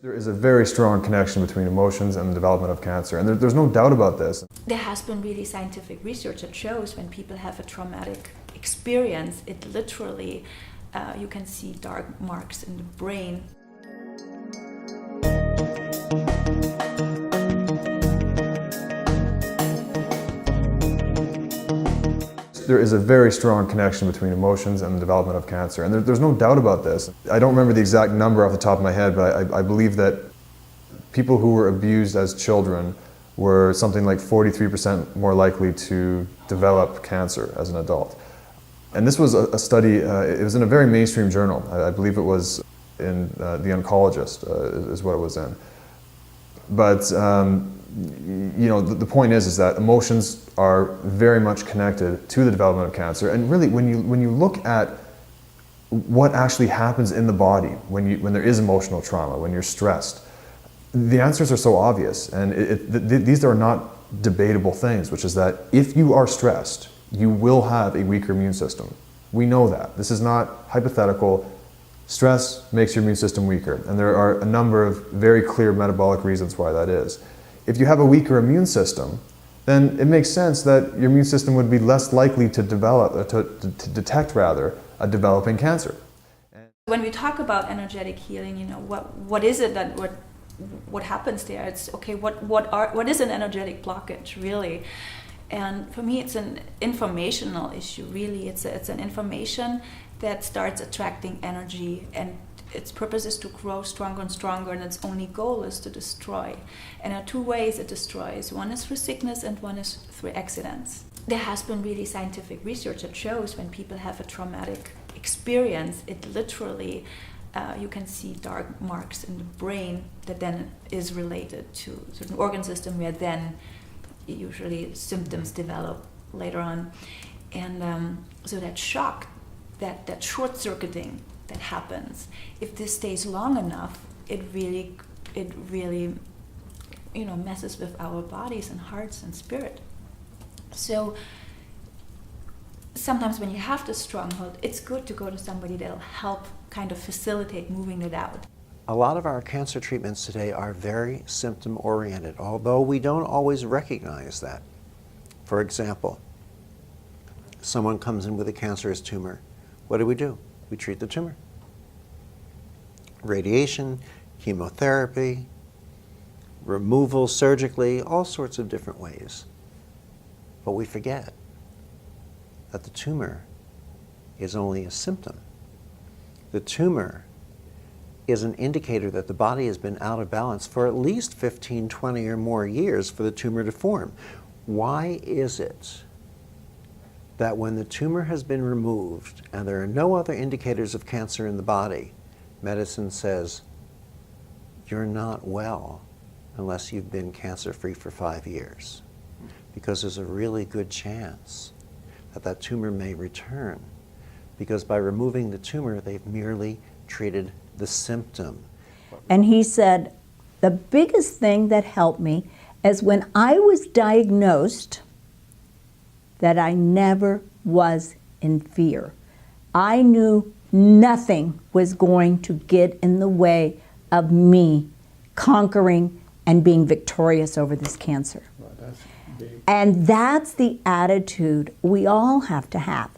There is a very strong connection between emotions and the development of cancer, and there's no doubt about this. There has been really scientific research that shows when people have a traumatic experience, it literally, you can see dark marks in the brain. There is a very strong connection between emotions and the development of cancer, and there's no doubt about this. I don't remember the exact number off the top of my head, but I believe that people who were abused as children were something like 43% more likely to develop cancer as an adult. And this was a study, it was in a very mainstream journal. I believe it was in The Oncologist is what it was in. But you know, the point is that emotions are very much connected to the development of cancer. And really, when you look at what actually happens in the body when there is emotional trauma, when you're stressed, the answers are so obvious. And these are not debatable things, which is that if you are stressed, you will have a weaker immune system. We know that. This is not hypothetical. Stress makes your immune system weaker, and there are a number of very clear metabolic reasons why that is. If you have a weaker immune system, then it makes sense that your immune system would be less likely to develop, to detect rather, a developing cancer. When we talk about energetic healing, you know, what is it that what happens there? It's okay. What is an energetic blockage really? And for me, it's an informational issue. Really, it's an information that starts attracting energy, and its purpose is to grow stronger and stronger, and its only goal is to destroy. And there are two ways it destroys. One is through sickness and one is through accidents. There has been really scientific research that shows when people have a traumatic experience, it literally, you can see dark marks in the brain that then is related to a certain organ system where then usually symptoms develop later on. And so that shock, that short-circuiting that happens, if this stays long enough, it really, you know, messes with our bodies and hearts and spirit. So sometimes when you have this stronghold, it's good to go to somebody that'll help kind of facilitate moving it out. A lot of our cancer treatments today are very symptom-oriented, although we don't always recognize that. For example, someone comes in with a cancerous tumor. What do? We treat the tumor. Radiation, chemotherapy, removal surgically, all sorts of different ways. But we forget that the tumor is only a symptom. The tumor is an indicator that the body has been out of balance for at least 15, 20 or more years for the tumor to form. Why is it that when the tumor has been removed and there are no other indicators of cancer in the body, medicine says, you're not well unless you've been cancer-free for 5 years? Because there's a really good chance that that tumor may return. Because by removing the tumor, they've merely treated the symptom. And he said, the biggest thing that helped me is when I was diagnosed, that I never was in fear. I knew nothing was going to get in the way of me conquering and being victorious over this cancer. Well, that's big. And that's the attitude we all have to have.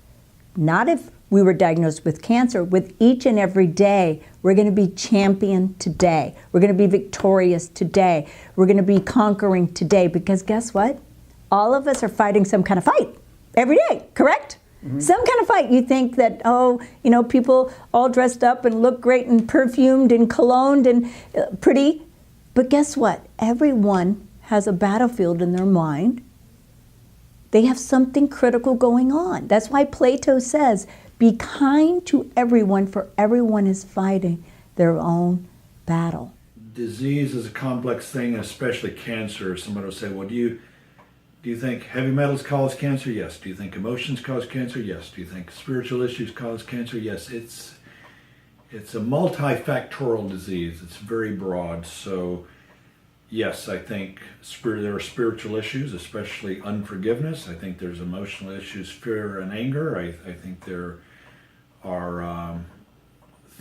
Not if we were diagnosed with cancer, with each and every day, we're going to be champion today. We're going to be victorious today. We're going to be conquering today, because guess what? All of us are fighting some kind of fight every day, correct? Mm-hmm. Some kind of fight. You think that, oh, you know, people all dressed up and look great and perfumed and cologned and pretty. But guess what? Everyone has a battlefield in their mind. They have something critical going on. That's why Plato says, be kind to everyone, for everyone is fighting their own battle. Disease is a complex thing, especially cancer. Somebody will say, well, do you think heavy metals cause cancer? Yes. Do you think emotions cause cancer? Yes. Do you think spiritual issues cause cancer? Yes. It's a multifactorial disease. It's very broad. So yes, I think there are spiritual issues, especially unforgiveness. I think there's emotional issues, fear and anger. I think there are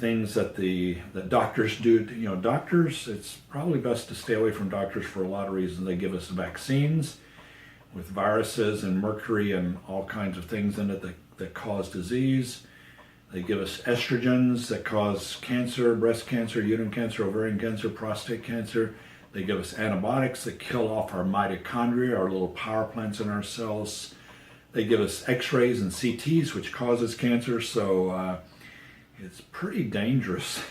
things that the doctors do. Doctors, it's probably best to stay away from doctors for a lot of reasons. They give us vaccines with viruses and mercury and all kinds of things in it that cause disease. They give us estrogens that cause cancer, breast cancer, uterine cancer, ovarian cancer, prostate cancer. They give us antibiotics that kill off our mitochondria, our little power plants in our cells. They give us x-rays and CTs, which causes cancer. So it's pretty dangerous